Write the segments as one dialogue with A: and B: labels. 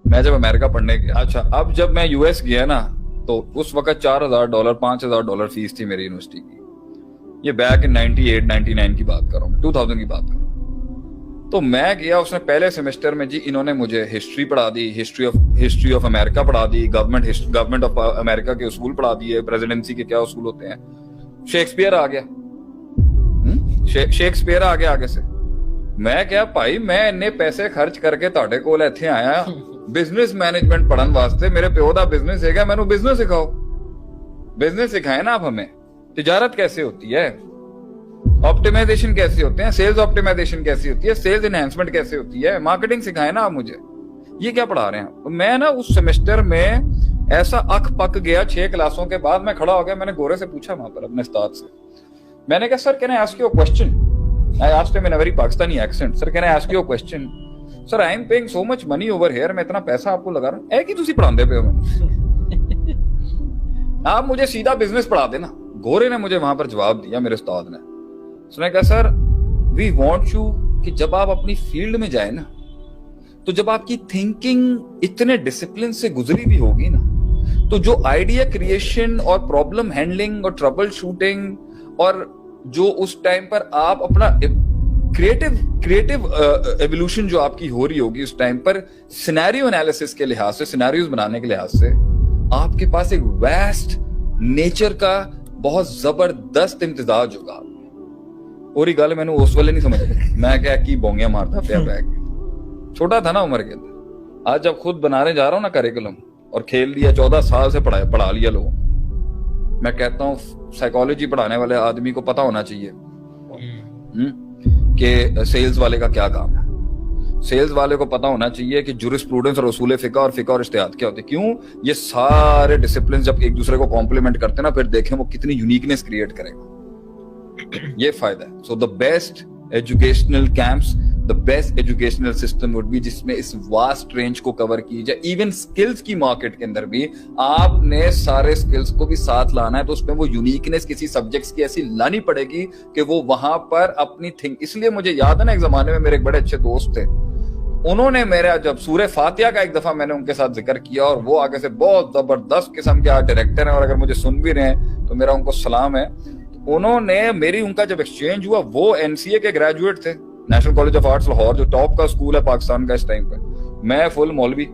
A: میں جب امریکہ پڑھنے گیا, اچھا اب جب میں یو ایس گیا نا تو اس وقت $4,000 $5,000 فیس تھی میری یونیورسٹی کی. یہ بیک ان 98 99 کی بات کر رہا ہوں, 2000 کی بات کر رہا ہوں. تو میں گیا, اس نے پہلے سیمسٹر میں جی انہوں نے مجھے ہسٹری پڑھا دی, ہسٹری آف امریکہ پڑھا دی, گورنمنٹ آف امریکہ کے اصول پڑھا دیے, پریزیڈنسی کے کیا اصول ہوتے ہیں. شیکسپیئر آ گیا, شیکسپیئر آ گیا آگے سے. میں کیا بھائی میں اتنے پیسے خرچ کر کے تہاڈے کول ایتھے آیا بزنس مینجمنٹ پڑھن واسطے, میرے پیو دا بزنس ہے, مینوں بزنس سکھاؤ, بزنس سکھائیں نا آپ ہمیں, تجارت کیسے ہوتی ہے, آپٹیمائزیشن کیسے ہوتے ہیں, سیلز آپٹیمائزیشن کیسی ہوتی ہے, سیلز انہینسمنٹ کیسے ہوتی ہے, مارکیٹنگ سکھائیں نا آپ مجھے. یہ کیا پڑھا رہے ہیں. میں نا اس سیمسٹر میں ایسا اکھ پک گیا, 6 کلاسوں کے بعد میں کھڑا ہو گیا, میں نے گورے سے پوچھا وہاں پر اپنے استاد سے, میں نے کہا sir can I ask you a question. I asked him in a very Pakistani accent, sir can I ask you a question? Sir I am paying so much money over here, میں اتنا پیسہ آپ کو لگا رہا ہوں, ایک ہی تسی پڑھاندے پے ہو میں, آپ مجھے سیدھا بزنس پڑھا دینا. گورے نے مجھے وہاں پر جواب دیا میرے استاد نے, اس نے کہا سر وی وانٹ یو کہ جب آپ اپنی فیلڈ میں جائیں نا تو جب آپ کی تھنکنگ اتنے ڈسپلن سے گزری بھی ہوگی نا تو جو آئیڈیا کریشن اور پرابلم ہینڈلنگ اور ٹربل شوٹنگ اور جو اس ٹائم پر آپ اپنا کریٹو ایولیوشن جو آپ کی ہو رہی ہوگی اس ٹائم پر سینیریو انالیسس کے لحاظ سے, سینیریوز بنانے کے لحاظ سے آپ کے پاس ایک ویسٹ نیچر کا بہت زبردست امتزاج ہوگا. اور یہ گل میں نے اس والے نہیں سمجھ, میں کیا کی بونگیاں مارتا پیا بیگ, چھوٹا تھا نا عمر کے اندر. آج جب خود بنانے جا رہا ہوں نا کریکولم اور کھیل لیا, 14 سال سے پڑھا لیا لوگوں, میں کہتا ہوں سائیکالوجی پڑھانے والے آدمی کو پتا ہونا چاہیے کہ سیلز والے کا کیا کام ہے. سیلز والے کو پتا ہونا چاہیے کہ جورسپروڈنس اور اصول فقہ اور اجتہاد کیا ہوتے ہیں. کیوں یہ سارے ڈسپلن جب ایک دوسرے کو کمپلیمنٹ کرتے ہیں نا, پھر دیکھیں وہ کتنی یونیکنیس کریٹ کرے گا. یہ فائدہ ہے. So the best educational campus, the best educational system would be جس میں اس واسٹ رینج کو کور کی جائے. ایون سکلز کی مارکیٹ کے اندر بھی آپ نے سارے سکلز کو بھی ساتھ لانا ہے, تو اس میں وہ یونیکنیس کسی سبجیکٹس کی ایسی لانی پڑے گی کہ وہ وہاں پر اپنی اس لیے مجھے یاد ہے نا ایک زمانے میں میرے ایک بڑے اچھے دوست تھے, انہوں نے میرا جب سورہ فاتحہ کا ایک دفعہ میں نے ان کے ساتھ ذکر کیا, اور وہ آگے سے بہت زبردست قسم کے ڈائریکٹر ہیں, اور اگر مجھے سن بھی رہے ہیں تو میرا ان کو سلام ہے. انہوں نے ان کا جب ایکسچینج ہوا, وہ NCA کے گریجویٹ تھے, national college of arts Lahore, جو ٹاپ کا اسکول ہے پاکستان کا اس ٹائم پہ, میں فل مولوی.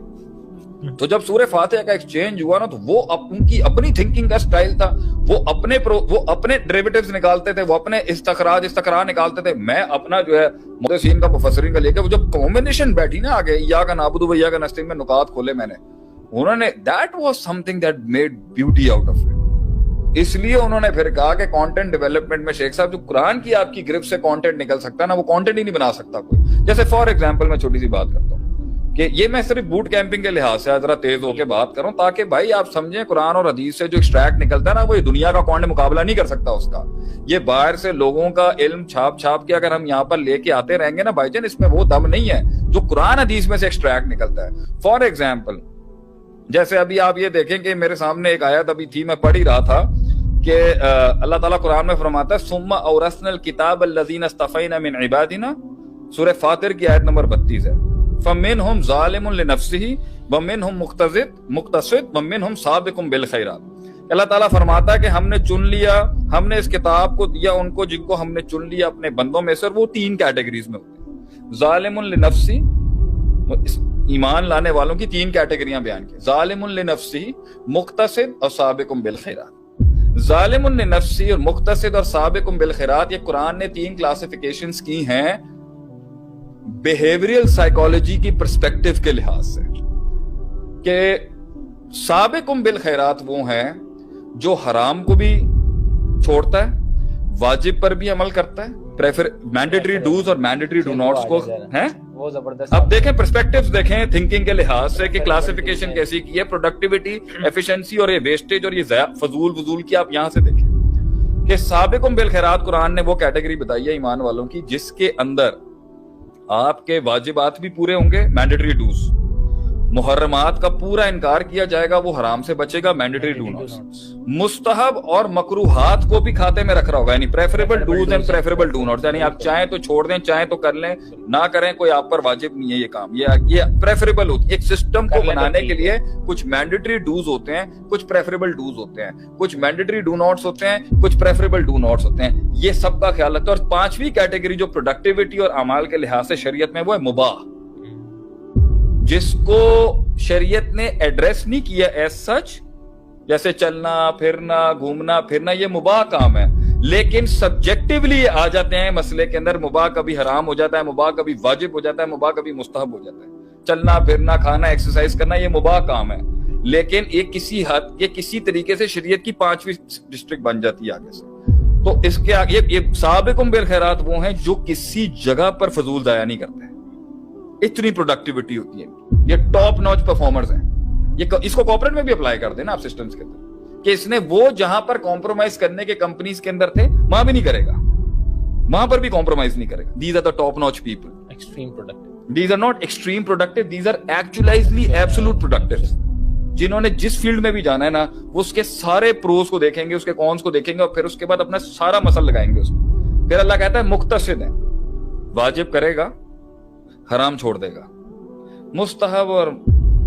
A: تو جب سورہ فاتحہ کا ایکسچینج ہوا نا تو وہ ان کی اپنی تھنکنگ کا سٹائل تھا, وہ اپنے ڈیریویٹیوز نکالتے تھے, وہ اپنے استقراء نکالتے تھے, میں اپنا جو ہے محدثین کا مفسرین کا لے کے, وہ جب کمبینیشن بیٹھی نا آگے ایاک نعبد و ایاک نستعین میں نکات کھولے میں نے, انہوں نے that was something that made beauty out of it. اس لیے انہوں نے پھر کہا کہ کانٹینٹ ڈیولپمنٹ میں شیخ صاحب جو قرآن کی آپ کی گرپ سے کانٹینٹ نکل سکتا ہے نا, وہ کانٹینٹ ہی نہیں بنا سکتا کوئی. جیسے فار ایگزامپل میں چھوٹی سی بات کرتا ہوں کہ یہ میں صرف بوٹ کیمپنگ کے لحاظ سے ذرا تیز ہو کے بات کروں تاکہ بھائی آپ سمجھیں قرآن اور حدیث سے جو ایکسٹریکٹ نکلتا ہے نا, وہ دنیا کا کانٹینٹ مقابلہ نہیں کر سکتا اس کا. یہ باہر سے لوگوں کا علم چھاپ کے اگر ہم یہاں پر لے کے آتے رہیں گے نا بھائی جان, اس میں وہ دم نہیں ہے جو قرآن حدیث میں سے ایکسٹریکٹ نکلتا ہے. فار ایگزامپل جیسے ابھی آپ یہ دیکھیں کہ میرے سامنے ایک آیت ابھی تھی, میں پڑھ ہی رہا تھا کہ اللہ تعالیٰ قرآن میں فرماتا ہے ثم اورثنا الکتاب الذین اصطفینا من عبادنا, سورہ فاطر کی آیت نمبر 32 ہے. فمنہم ظالم لنفسہ ومنہم مقتصد ومنہم سابق بالخیرات. اللہ تعالیٰ فرماتا ہے کہ ہم نے چن لیا, ہم نے اس کتاب کو دیا ان کو جن کو ہم نے چن لیا اپنے بندوں میں سے, اور وہ 3 کیٹیگریز میں ہوتے ہیں. ظالم لنفسہ, ایمان لانے والوں کی 3 کیٹیگریاں بیان کی, ظالم لنفسہ, مقتصد اور سابق بالخیرات. ظالم لنفسی اور مقتصد اور سابق بالخیرات, یہ قرآن نے 3 کلاسیفیکیشنز کی ہیں بیہیویئرل سائیکالوجی کی پرسپیکٹو کے لحاظ سے, کہ سابق بالخیرات وہ ہیں جو حرام کو بھی چھوڑتا ہے, واجب پر بھی عمل کرتا ہے, مینڈیٹری ڈوز اور مینڈیٹری ڈو ناٹس کو ہیں. اب دیکھیں پرسپیکٹیوز دیکھیں تھنکنگ کے لحاظ سے کہ کلاسیفیکیشن کیسی کی ہے, پروڈکٹیوٹی, ایفیشنسی اور یہ ویسٹیج اور یہ فضول کی آپ یہاں سے دیکھیں کہ سابق بالخیرات قرآن نے وہ کیٹیگری بتائی ہے ایمان والوں کی جس کے اندر آپ کے واجبات بھی پورے ہوں گے, مینڈیٹری ڈوز, محرمات کا پورا انکار کیا جائے گا, وہ حرام سے بچے گا, مینڈیٹری ڈو ناٹس. مستحب اور مکروہات کو بھی کھاتے میں رکھ رہا ہوگا, یعنی preferable dos and preferable do nots, یعنی آپ چاہیں تو چھوڑ دیں, چاہیں تو کر لیں, نہ کریں, کوئی آپ پر واجب نہیں ہے یہ کام. یہ پریفریبل ہوتی ہے. ایک سسٹم کو بنانے کے لیے کچھ مینڈیٹری ڈوز ہوتے ہیں, کچھ پریفریبل ڈوز ہوتے ہیں, کچھ مینڈیٹری ڈو ناٹس ہوتے ہیں, کچھ پریفریبل ڈو ناٹس ہوتے ہیں. یہ سب کا خیال رکھتا ہے. اور پانچویں کیٹیگری جو پروڈکٹیوٹی اور اعمال کے لحاظ سے شریعت میں, وہ ہے مباح, جس کو شریعت نے ایڈریس نہیں کیا ایز سچ, جیسے چلنا پھرنا گھومنا پھرنا, یہ مباح کام ہے, لیکن سبجیکٹیولی آ جاتے ہیں مسئلے کے اندر. مباح کبھی حرام ہو جاتا ہے, مباح کبھی واجب ہو جاتا ہے, مباح کبھی مستحب ہو جاتا ہے. چلنا پھرنا کھانا ایکسرسائز کرنا یہ مباح کام ہے, لیکن یہ کسی حد, یہ کسی طریقے سے شریعت کی پانچویں ڈسٹرکٹ بن جاتی ہے آگے سے. تو اس کے آگے یہ سابقون بالخیرات وہ ہیں جو کسی جگہ پر فضول ضائع نہیں کرتے, اتنی پروڈکٹیوٹی ہوتی ہے. یہ ٹاپ نوچ پرفارمرز ہیں. یہ اس کو کارپوریٹ میں بھی اپلائی کر دینا آپ سسٹمز کے اندر, کہ اس نے وہ جہاں پر کمپرومائز کرنے کے کمپنیز کے اندر تھے وہاں بھی نہیں کرے گا, وہاں پر بھی کمپرومائز نہیں کرے گا. These are the top notch people.
B: Extreme productive.
A: These are not extreme productive, these are actually absolute productive. جنہوں نے جس فیلڈ میں بھی جانا ہے نا, وہ اس کے سارے پروز کو دیکھیں گے, اس کے کونس کو دیکھیں گے, اور پھر اس کے بعد اپنا سارا مسل لگائیں گے اس میں. پھر اللہ کہتا ہے مقتصد ہیں, واجب کرے گا, حرام چھوڑ دے گا, مستحب اور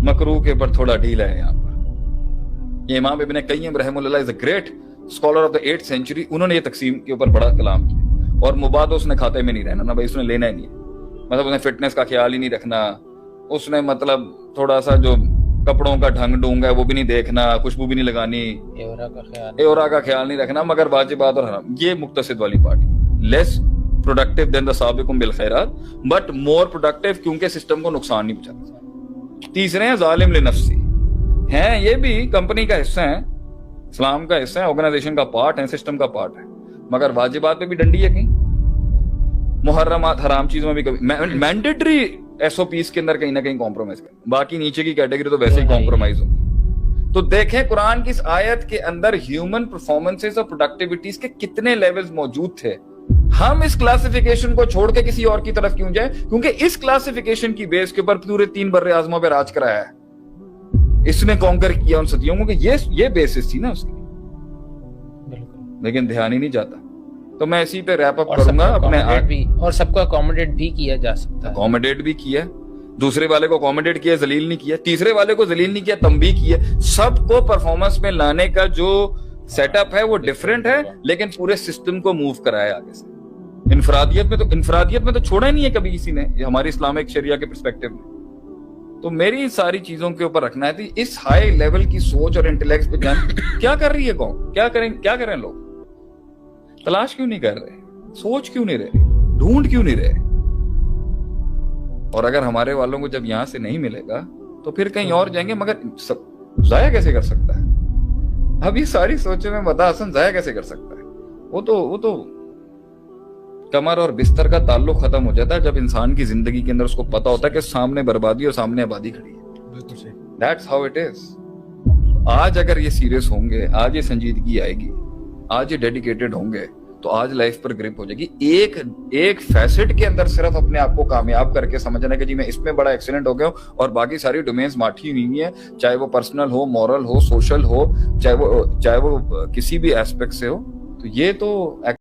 A: مکروہ کے پر تھوڑا ڈھیلا ہے یہاں پر. یہ امام ابن قیم رحمہ اللہ is a great scholar of the 8th century. انہوں نے یہ تقسیم کے اوپر بڑا کلام کیا. اور مباح تو اس نے کھاتے میں نہیں رہنا نا بھائی, اس نے لینا ہی نہیں ہے. مطلب اس نے فٹنس کا خیال ہی نہیں رکھنا, اس نے مطلب تھوڑا سا جو کپڑوں کا ڈھنگ ڈونگ ہے وہ بھی نہیں دیکھنا, خوشبو بھی نہیں لگانی, ایورا کا خیال نہیں رکھنا, مگر واجبات اور حرام. یہ مقتصد والی party, less productive than the سابقون بالخیرات, بٹ مور پروڈکٹیو, کیونکہ سسٹم کو نقصان نہیں پہنچاتا. تیسرے ہیں ظالم لنفسی, ہیں یہ بھی کمپنی کا حصہ ہیں, اسلام کا حصہ ہے, آرگنائزیشن کا پارٹ ہے, سسٹم کا پارٹ ہے, مگر واجبات پہ بھی ڈنڈی ہے کہیں, محرمات حرام چیزوں میں بھی کبھی, مینڈیٹری ایس او پیز کے اندر کہیں نہ کہیں کمپرومائز کریں. باقی نیچے کی کیٹیگری تو ویسے ہی کمپرومائز ہوگی. تو دیکھیں قرآن کی اس آیت کے اندر ہیومن پرفارمنسز اور پروڈکٹیوٹیز کے کتنے لیولز موجود تھے. ہم اس کلاسیفیکیشن کو چھوڑ کے کسی اور کی طرف کیوں جائیں, کیونکہ اس کلاسیفیکیشن کی بیس کے اوپر پورے 3 بر اعظموں پہ راج کرایا ہے, اس نے کانکر کیا ان صدیوں کو, کہ یہ بیسس تھی نا اس کی, لیکن دھیان ہی نہیں جاتا. تو میں اسی پہ ریپ اپ کروں گا اپنے,
B: اور سب کو اکوموڈیٹ بھی کیا جا سکتا ہے.
A: اکوموڈیٹ بھی کیا, دوسرے والے کو اکوموڈیٹ کیا, ذلیل نہیں کیا, تیسرے والے کو ذلیل نہیں کیا, تنبیہ کیا. سب کو پرفارمنس میں لانے کا جو سیٹ اپ ہے وہ ڈفرینٹ ہے, لیکن پورے سسٹم کو موو کرایا آگے سے. انفرادیت میں تو چھوڑا ہی نہیں ہے کبھی کسی نے, ہماری اسلامک شریعہ کے پرسپیکٹو میں. تو میری ساری چیزوں کے اوپر رکھنا ہے اس ہائی لیول کی سوچ اور انٹلیکٹ پہ جان. کیا کر رہی ہے قوم, کیا کریں لوگ, تلاش کیوں نہیں کر رہے, سوچ کیوں نہیں رہے, ڈھونڈ کیوں نہیں رہے. اور اگر ہمارے والوں کو جب یہاں سے نہیں ملے گا تو پھر کہیں اور جائیں گے, مگر ضائع کیسے کر سکتا ہے. اب یہ ساری سوچیں میں مدح حسن ضائع کیسے کر سکتا ہے. وہ تو کمر اور بستر کا تعلق ختم ہو جاتا ہے جب انسان کی زندگی کے اندر اس کو پتا ہوتا ہے کہ سامنے بربادی اور سامنے آبادی کھڑی ہے. That's how it is. آج اگر یہ سیریس ہوں گے, آج یہ سنجیدگی آئے گی, آج یہ ڈیڈیکیٹڈ ہوں گے, تو آج لائف پر گرپ ہو جائے گی. ایک فیسٹ کے اندر صرف اپنے آپ کو کامیاب کر کے سمجھنا کہ جی میں اس میں بڑا ایکسیلنٹ ہو گیا ہوں, اور باقی ساری ڈومینز ماٹھی ہوئی ہیں, چاہے وہ پرسنل ہو, مورل ہو, سوشل ہو, چاہے وہ کسی بھی ایسپیکٹ سے ہو. تو یہ تو